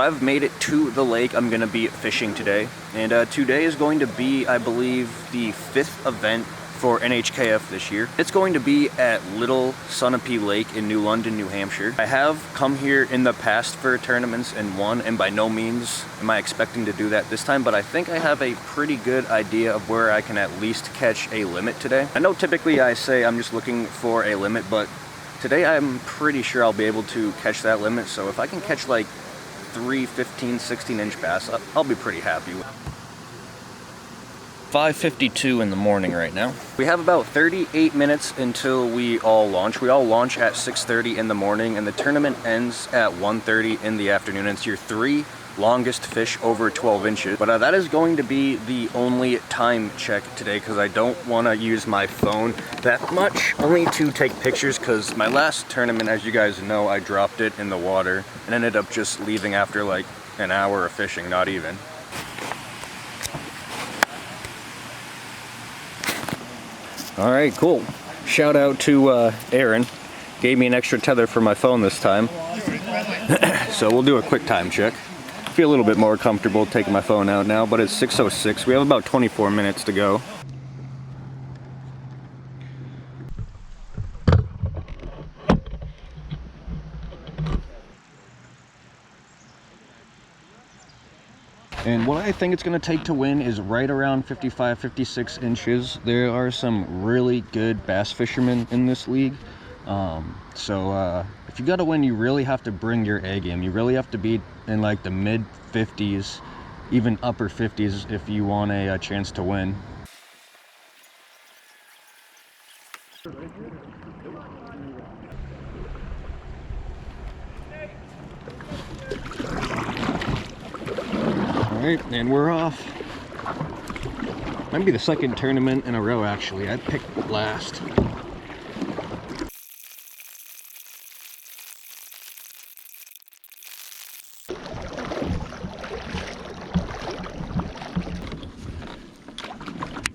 I've made it to the lake I'm gonna be fishing today, and today is going to be, I believe, the 5th event for NHKF this year. It's going to be at Little Sunapee Lake in New London, New Hampshire. I have come here in the past for tournaments and won, and by no means am I expecting to do that this time, but I think I have a pretty good idea of where I can at least catch a limit today. I know typically I say I'm just looking for a limit, but today I'm pretty sure I'll be able to catch that limit, so if I can catch like 3 15, 16-inch bass, I'll be pretty happy. 5:52 in the morning right now. We have about 38 minutes until we all launch. We all launch at 6:30 in the morning, and the tournament ends at 1:30 in the afternoon. It's your 3 longest fish over 12 inches. But that is going to be the only time check today, because I don't want to use my phone that much, only to take pictures, because my last tournament, as you guys know, I dropped it in the water and ended up just leaving after like an hour of fishing, not even. All right, cool. Shout out to Aaron. Gave me an extra tether for my phone this time. So we'll do a quick time check. Feel a little bit more comfortable taking my phone out now, but it's 6:06. We have about 24 minutes to go. And what I think it's going to take to win is right around 55, 56 inches. There are some really good bass fishermen in this league. So if you got to win, you really have to bring your A game. You really have to be in like the mid 50s, even upper 50s if you want a chance to win. Alright, and we're off. Might be the second tournament in a row, actually. I picked last.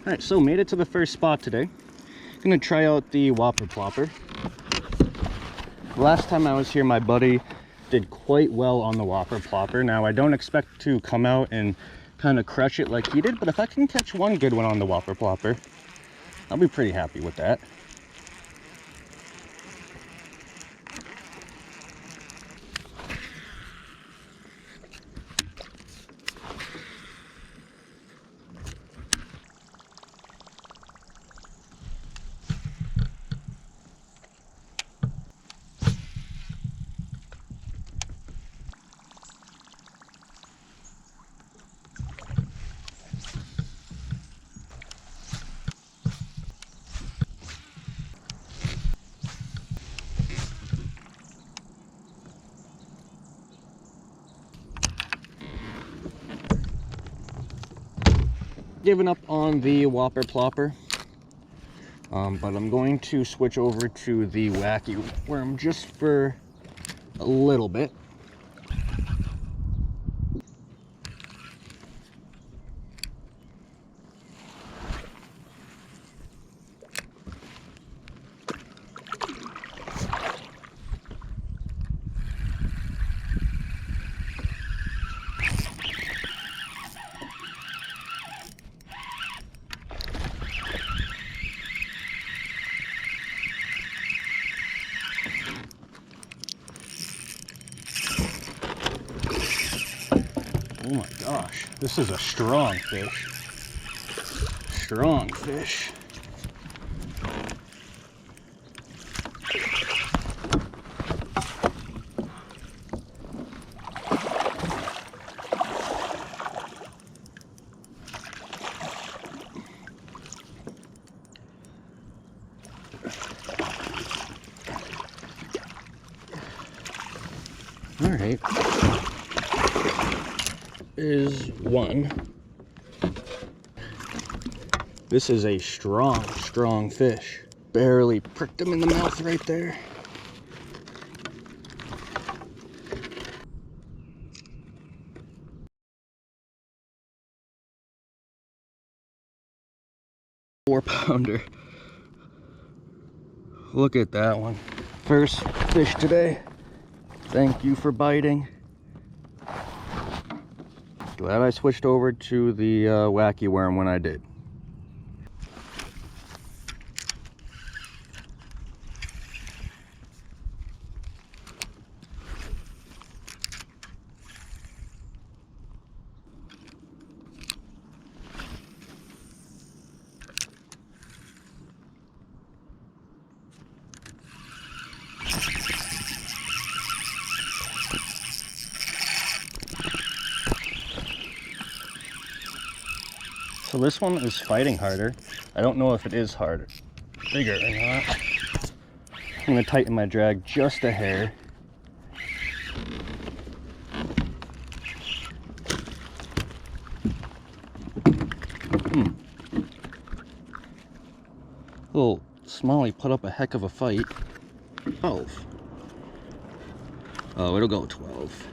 Alright, so made it to the first spot today. Gonna try out the Whopper Plopper. Last time I was here, my buddy did quite well on the Whopper Plopper. Now, I don't expect to come out and kind of crush it like he did, but if I can catch one good one on the Whopper Plopper, I'll be pretty happy with that. Giving up on the Whopper Plopper, but I'm going to switch over to the Wacky worm just for a little bit. Oh my gosh, this is a strong fish. Strong fish. All right. Is one. This is a strong fish. Barely pricked him in the mouth right there. Four-pounder. Look at that one. First fish today. Thank you for biting. Glad I switched over to the Wacky worm when I did. So this one is fighting harder. I don't know if it is harder, bigger or not. I'm gonna tighten my drag just a hair. Little Smalley put up a heck of a fight. 12. Oh, it'll go 12.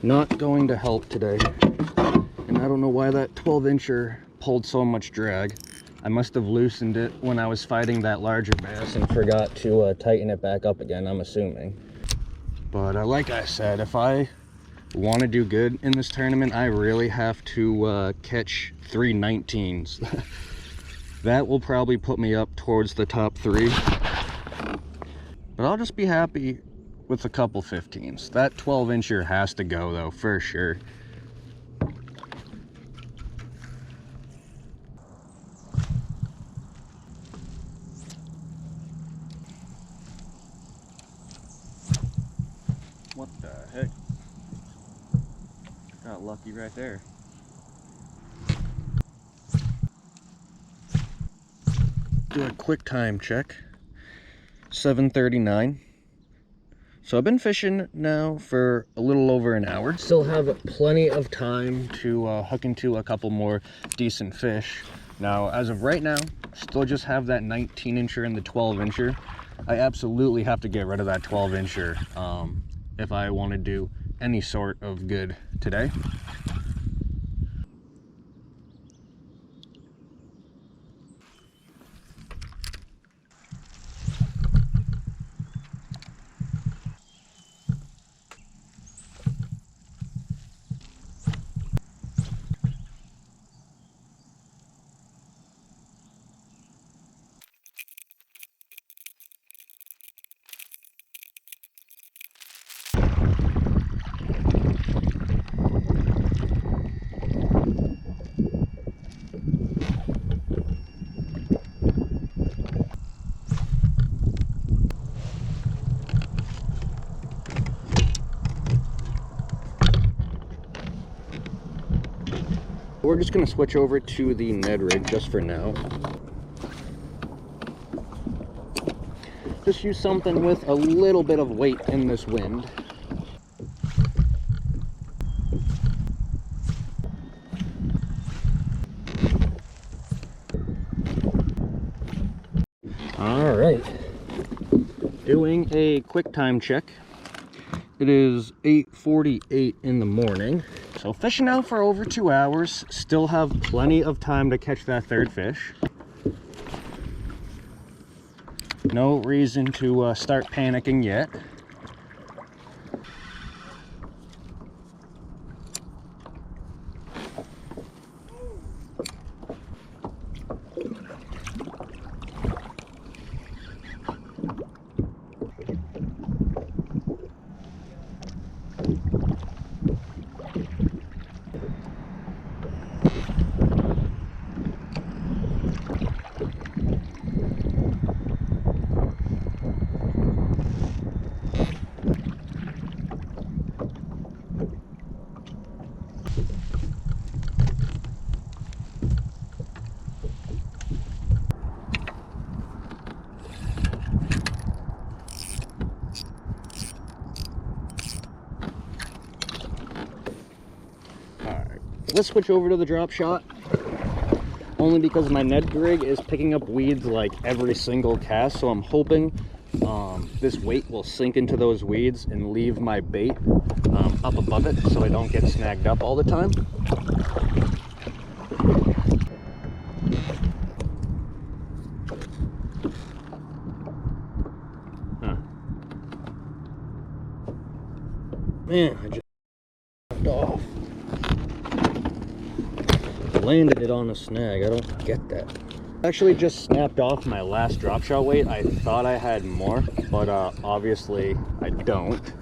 Not going to help today. And I don't know why that 12-incher pulled so much drag. I must have loosened it when I was fighting that larger bass and forgot to tighten it back up again, I'm assuming. But like I said, if I want to do good in this tournament, I really have to catch 3 19s. That will probably put me up towards the top 3. But I'll just be happy with a couple 15s. That 12-incher has to go though, for sure. What the heck? Got lucky right there. Do a quick time check. 7:39. So I've been fishing now for a little over an hour. Still have plenty of time to hook into a couple more decent fish. Now, as of right now, still just have that 19-incher and the 12-incher. I absolutely have to get rid of that 12-incher if I want to do any sort of good today. We're just going to switch over to the Ned rig just for now. Just use something with a little bit of weight in this wind. All right, doing a quick time check. It is 8:48 in the morning. So fishing out for over 2 hours, still have plenty of time to catch that third fish. No reason to start panicking yet. Let's switch over to the drop shot, only because my Ned rig is picking up weeds like every single cast, so I'm hoping this weight will sink into those weeds and leave my bait up above it so I don't get snagged up all the time. Man, I just knocked off. Landed it on a snag. I don't get that. Actually just snapped off my last drop shot weight. I thought I had more, but obviously I don't.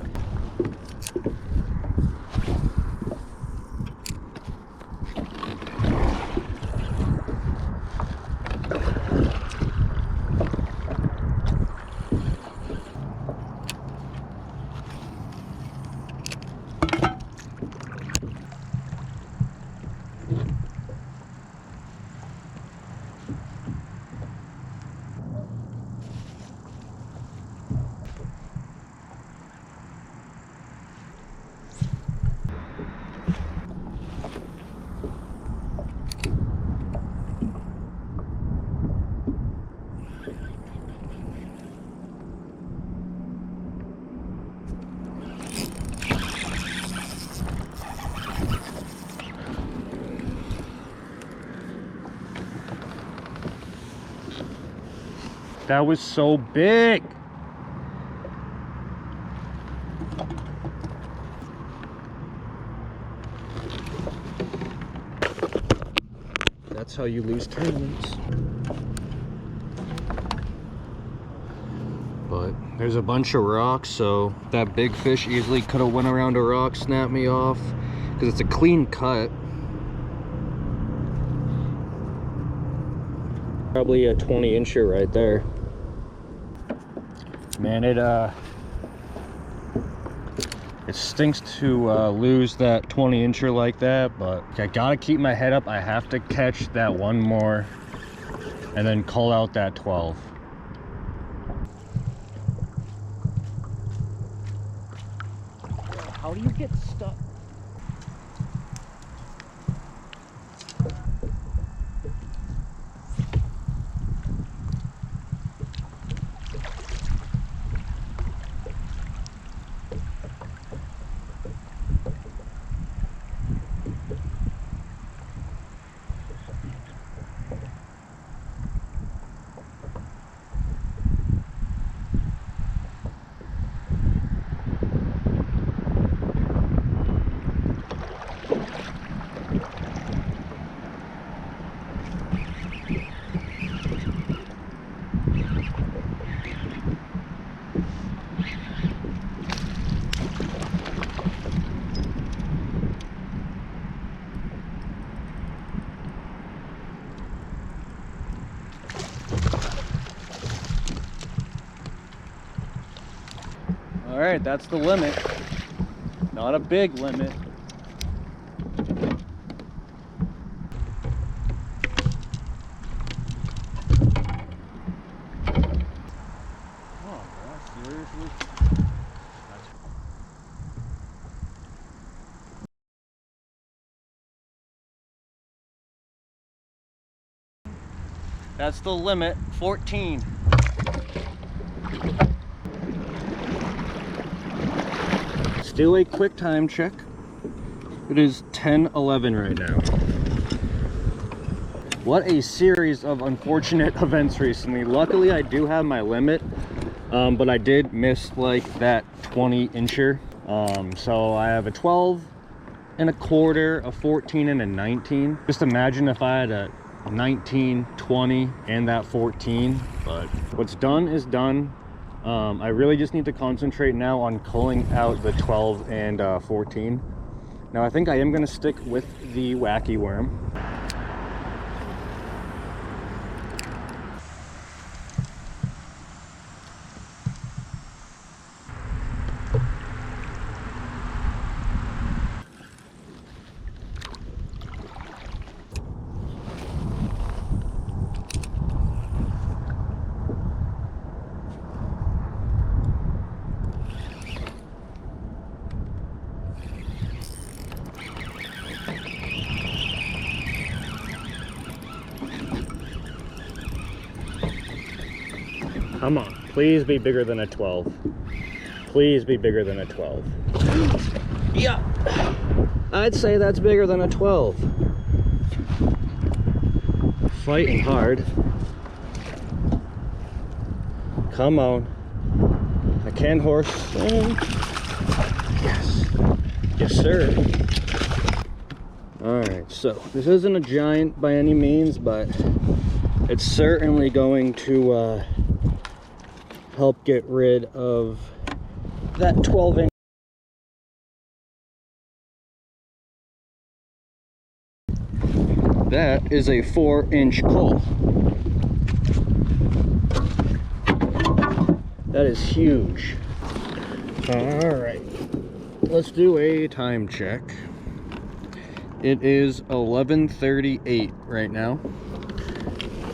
That was so big. That's how you lose tournaments. But there's a bunch of rocks, so that big fish easily could have went around a rock, snapped me off, because it's a clean cut. Probably a 20-incher right there. Man, it stinks to lose that 20-incher like that, but I gotta keep my head up. I have to catch that one more and then call out that 12. How do you get stuck? All right, that's the limit. Not a big limit. Oh, bro, seriously? That's the limit, 14. Still a quick time check. It is 10:11 right now. What a series of unfortunate events recently. Luckily, I do have my limit, but I did miss like that 20-incher. So I have a 12 and a quarter, a 14 and a 19. Just imagine if I had a 19, 20 and that 14, but what's done is done. I really just need to concentrate now on culling out the 12 and 14. Now I think I am going to stick with the wacky worm. Come on, please be bigger than a 12. Please be bigger than a 12. Yeah, I'd say that's bigger than a 12. Fighting hard. Come on. I can horse. Yes. Yes, sir. Alright, so this isn't a giant by any means, but it's certainly going to help get rid of that 12-inch. That is a 4-inch coal. That is huge. Alright, let's do a time check. It is 11:38 right now.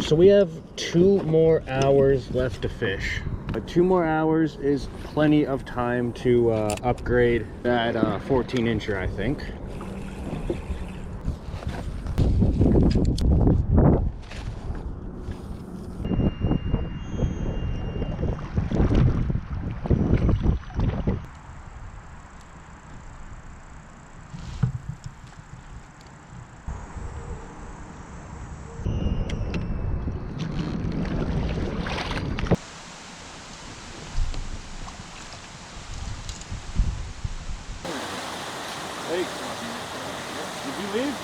So we have 2 more hours left to fish. But 2 more hours is plenty of time to upgrade that 14-incher, I think. Hey, did you leave?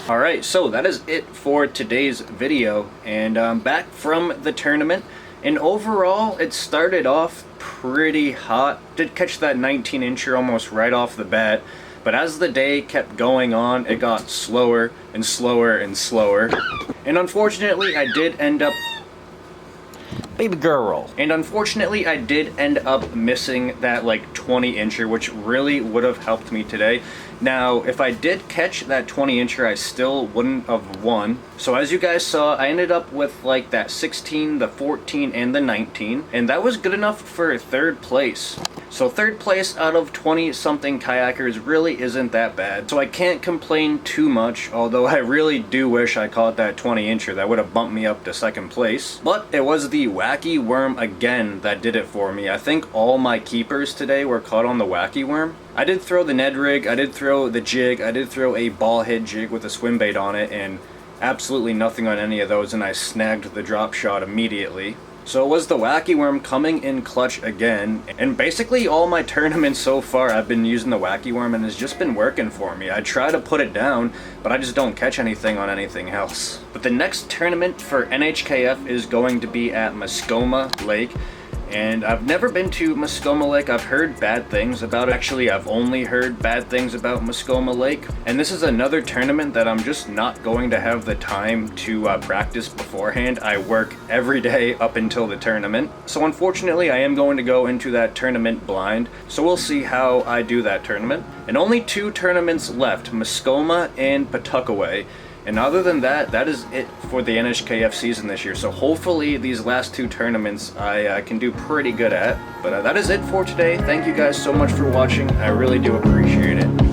Alright, so that is it for today's video, and I'm back from the tournament, and overall it started off pretty hot. Did catch that 19-incher almost right off the bat, but as the day kept going on, it got slower and slower and slower, and unfortunately I did end up baby girl. And unfortunately, I did end up missing that like 20-incher, which really would have helped me today. Now, if I did catch that 20-incher, I still wouldn't have won. So as you guys saw, I ended up with like that 16, the 14, and the 19, and that was good enough for 3rd place. So 3rd place out of 20-something kayakers really isn't that bad. So I can't complain too much, although I really do wish I caught that 20-incher. That would have bumped me up to 2nd place. But it was the Wacky worm again that did it for me. I think all my keepers today were caught on the Wacky worm. I did throw the Ned rig, I did throw the jig, I did throw a ball head jig with a swim bait on it, and absolutely nothing on any of those, and I snagged the drop shot immediately. So it was the Wacky worm coming in clutch again, and basically all my tournaments so far I've been using the Wacky worm, and it's just been working for me. I try to put it down, but I just don't catch anything on anything else. But the next tournament for NHKF is going to be at Muskoma Lake. And I've never been to Muskoma Lake. I've heard bad things about it. Actually, I've only heard bad things about Muskoma Lake. And this is another tournament that I'm just not going to have the time to practice beforehand. I work every day up until the tournament. So unfortunately, I am going to go into that tournament blind. So we'll see how I do that tournament. And only 2 tournaments left, Muskoma and Pawtuckaway. And other than that, that is it for the NHKF season this year. So hopefully these last 2 tournaments I can do pretty good at. But that is it for today. Thank you guys so much for watching. I really do appreciate it.